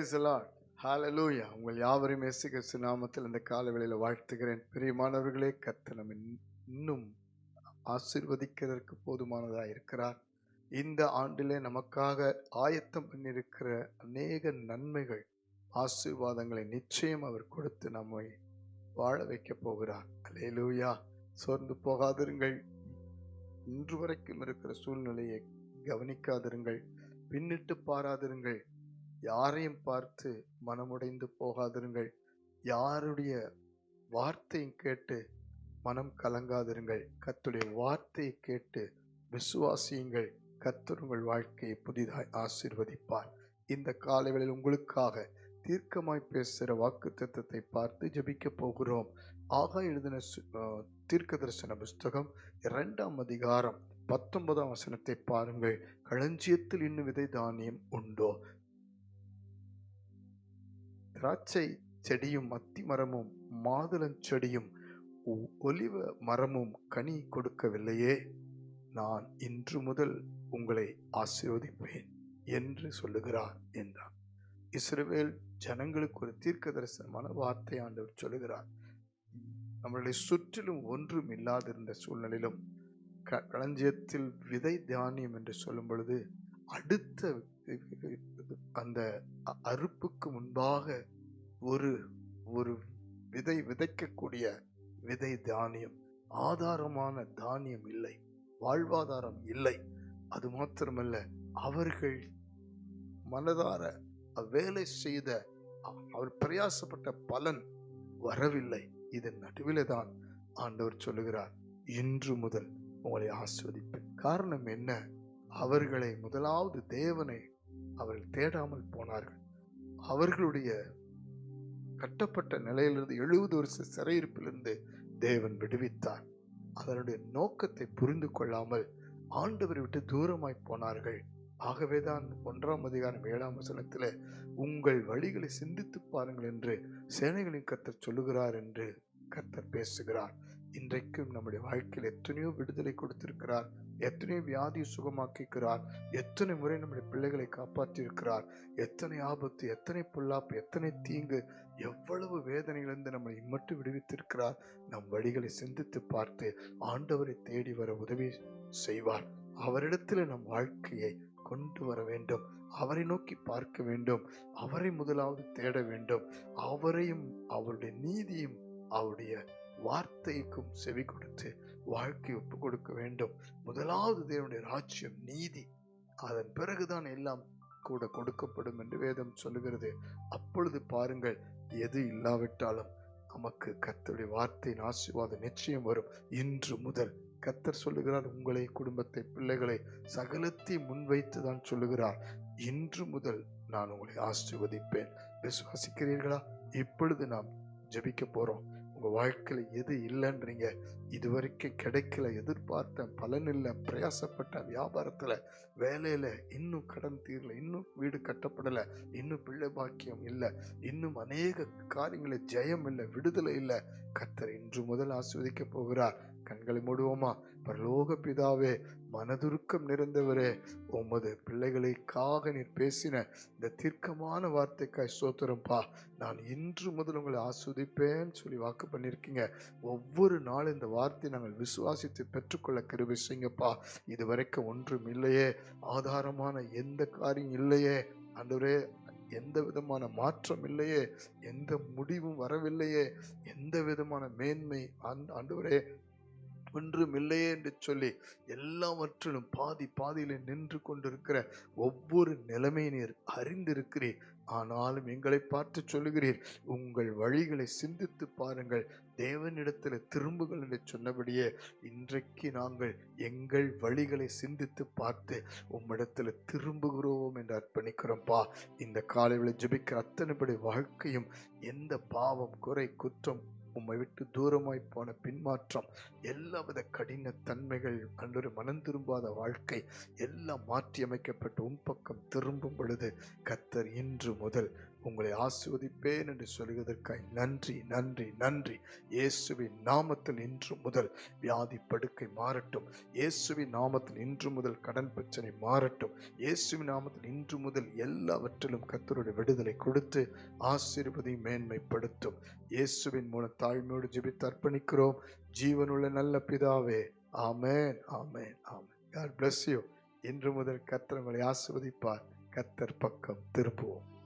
Praise the Lord. Hallelujah. உங்கள் யாவரையும் இயேசு கிறிஸ்து நாமத்தில் இந்த காலவேளையில வாழ்த்துகிறேன். பிரியமானவர்களே, கர்த்தர் நம்மை இன்னும் ஆசீர்வதிக்கிறதற்கு போதுமானதாக இருக்கிறார். இந்த ஆண்டிலே நமக்காக ஆயத்தம் பண்ணியிருக்கிற அநேக நன்மைகள், ஆசீர்வாதங்களை நிச்சயம் அவர் கொடுத்து நம்மை வாழ வைக்க போகிறார். அல்லேலூயா. சோர்ந்து போகாதிருங்கள். இன்று வரைக்கும் இருக்கிற சூழ்நிலையை கவனிக்காதிருங்கள். பின்னிட்டு பாராதிருங்கள். யாரையும் பார்த்து மனமுடைந்து போகாதிருங்கள். யாருடைய வார்த்தையும் கேட்டு மனம் கலங்காதிருங்கள். கர்த்தருடைய வார்த்தையை கேட்டு விசுவாசியுங்கள். கர்த்தர் உங்கள் வாழ்க்கையை புதிதாய் ஆசீர்வதிப்பார். இந்த காலைகளில் உங்களுக்காக தீர்க்கமாய் பேசுகிற வாக்கு தத்தத்தை பார்த்து ஜெபிக்க போகிறோம். ஆகாய் எழுதின தீர்க்க தரிசன புஸ்தகம் 2ஆம் அதிகாரம் 19ஆம் வசனத்தை பாருங்கள். களஞ்சியத்தில் இன்னும் விதை தானியம் உண்டோ? திராட்சை செடியும் அத்தி மரமும் மாதுளஞ்செடியும் ஒலிவ மரமும் கனி கொடுக்கவில்லையே? நான் இன்று முதல் உங்களை ஆசீர்வதிப்பேன் என்று சொல்லுகிறார் என்றார். இஸ்ரவேல் ஜனங்களுக்கு ஒரு தீர்க்க தரிசனமான வார்த்தை ஆண்டவர் சொல்லுகிறார். நம்மளுடைய சுற்றிலும் ஒன்றும் இல்லாதிருந்த சூழ்நிலையிலும் களஞ்சியத்தில் விதை தானியம் என்று சொல்லும் பொழுது அடுத்த அந்த அறுப்புக்கு முன்பாக ஒரு விதை விதைக்கக்கூடிய விதை தானியம், ஆதாரமான தானியம் இல்லை, வாழ்வாதாரம் இல்லை. அது மாத்திரமல்ல, அவர்கள் மனதார வேலை செய்த அவர் பிரயாசப்பட்ட பலன் வரவில்லை. இதன் நடுவிலே தான் ஆண்டவர் சொல்லுகிறார், இன்று முதல் உங்களை ஆசீர்வதிப்பேன். காரணம் என்ன? அவர்களை முதலாவது தேவனை அவர்கள் தேடாமல் போனார்கள். அவர்களுடைய கட்டப்பட்ட நிலையிலிருந்து 70 வருஷ சிறையிருப்பிலிருந்து தேவன் விடுவித்தார். அதனுடைய நோக்கத்தை புரிந்து கொள்ளாமல் ஆண்டவரை விட்டு தூரமாய் போனார்கள். ஆகவேதான் 1ஆம் அதிகாரம் 7ஆம் வசனத்தில் உங்கள் வழிகளை சிந்தித்து பாருங்கள் என்று சேனைகளின் கர்த்தர் சொல்லுகிறார் என்று கர்த்தர் பேசுகிறார். இன்றைக்கும் நம்முடைய வாழ்க்கையில் எத்தனையோ விடுதலை கொடுத்திருக்கிறார், எத்தனையோ வியாதியை சுகமாக்கிக்கிறார், எத்தனை முறை நம்முடைய பிள்ளைகளை காப்பாற்றியிருக்கிறார், எத்தனை ஆபத்து, எத்தனை பொல்லாப்பு, எத்தனை தீங்கு, எவ்வளவு வேதனையிலிருந்து நம்மை இம்மட்டு விடுவித்திருக்கிறார். நம் வழிகளை சிந்தித்து பார்த்து ஆண்டவரை தேடி வர உதவி செய்வார். அவரிடத்தில் நம் வாழ்க்கையை கொண்டு வர வேண்டும். அவரை நோக்கி பார்க்க வேண்டும். அவரை முதலாவது தேட வேண்டும். அவரையும் அவருடைய நீதியும் அவருடைய வார்த்தைக்கும் செவி கொடுத்து வாழ்க்கை ஒப்பு கொடுக்க வேண்டும். முதலாவது தேவனுடைய ராஜ்யம், நீதி, அதன் பிறகுதான் எல்லாம் கூட கொடுக்கப்படும் என்று வேதம் சொல்லுகிறது. அப்பொழுது பாருங்கள், எது இல்லாவிட்டாலும் நமக்கு கர்த்தருடைய வார்த்தையின் ஆசீர்வாதம் நிச்சயம் வரும். இன்று முதல் கர்த்தர் சொல்லுகிறார், உங்களை, குடும்பத்தை, பிள்ளைகளை சகலத்தை முன்வைத்து தான் சொல்லுகிறார், இன்று முதல் நான் உங்களை ஆசீர்வதிப்பேன். விசுவாசிக்கிறீர்களா? இப்பொழுது நாம் ஜெபிக்க போறோம். உங்க வாழ்க்கையில எது இல்லைன்றீங்க, இதுவரைக்கும் கிடைக்கல, எதிர்பார்த்த பலன் இல்லை, பிரயாசப்பட்ட வியாபாரத்துல, வேலையில இன்னும் கடன் தீரல, இன்னும் வீடு கட்டப்படல, இன்னும் பிள்ளை பாக்கியம் இல்லை, இன்னும் அநேக காரியங்கள ஜெயம் இல்லை, விடுதலை இல்லை, கர்த்தர் இன்று முதல் ஆசீர்வதிக்க போகிறார். கண்களை மூடுவோமா? பரலோக பிதாவே, மனதுருக்கம் நிறைந்தவரே, உமது பிள்ளைகளுக்காக நீர் பேசின இந்த தீர்க்கமான வார்த்தைக்காய் ஸ்தோத்திரம்பா. நான் இன்று முதல் உங்களை ஆஸ்வதிப்பேன்னு சொல்லி வாக்கு பண்ணியிருக்கீங்க. ஒவ்வொரு நாளும் இந்த வார்த்தை நாங்கள் விசுவாசித்து பெற்றுக்கொள்ள கிருபை செய்யுங்கப்பா. இதுவரைக்கும் ஒன்றும் இல்லையே, ஆதாரமான எந்த காரியம் இல்லையே ஆண்டவரே, எந்த விதமான மாற்றம் இல்லையே, எந்த முடிவும் வரவில்லையே, எந்த விதமான மேன்மை ஆண்டவரே ஒன்றும் இல்லையே என்று சொல்லி எல்லாவற்றிலும் பாதியிலே நின்று கொண்டிருக்கிற ஒவ்வொரு நிலைமை நீர் அறிந்திருக்கிறீர். ஆனாலும் எங்களை பார்த்து சொல்லுகிறீர், உங்கள் வழிகளை சிந்தித்து பாருங்கள், தேவனிடத்தில் திரும்புகள் என்று சொன்னபடியே இன்றைக்கு நாங்கள் எங்கள் வழிகளை சிந்தித்து பார்த்து உம்மிடத்தில் திரும்புகிறோம் என்று அர்ப்பணிக்கிறோம்ப்பா. இந்த காலையில் ஜெபிக்கிற அத்தனைபடி வாழ்க்கையும் எந்த பாவம், குறை, குற்றம், உம்மை விட்டு தூரமாய் போன பின்மாற்றம், எல்லாவித கடின தன்மைகள், அன்று மனம் திரும்பாத வாழ்க்கை எல்லாம் மாற்றி அமைக்கப்பட்டு உன் பக்கம் திரும்பும் பொழுது கர்த்தர் இன்று முதல் உங்களை ஆசீர்வதிப்பேன் என்று சொல்வதற்காய் நன்றி, நன்றி, நன்றி. இயேசுவின் நாமத்தில் இன்று முதல் வியாதி படுக்கை மாறட்டும். இயேசுவின் நாமத்தில் இன்று முதல் கடன் பிரச்சனை மாறட்டும். இயேசுவின் நாமத்தில் இன்று முதல் எல்லாவற்றிலும் கர்த்தருடைய விடுதலை கொடுத்து ஆசீர்வதி மேன்மைப்படுத்தும். இயேசுவின் மூலம் தாழ்மையோடு ஜெபித்து அர்ப்பணிக்கிறோம். ஜீவனுள்ள நல்ல பிதாவே, ஆமென், ஆமென், ஆமென். God bless you. இன்று முதல் கர்த்தர் உங்களை ஆசீர்வதிப்பார். கர்த்தர் பக்கம் திரும்புவோம்.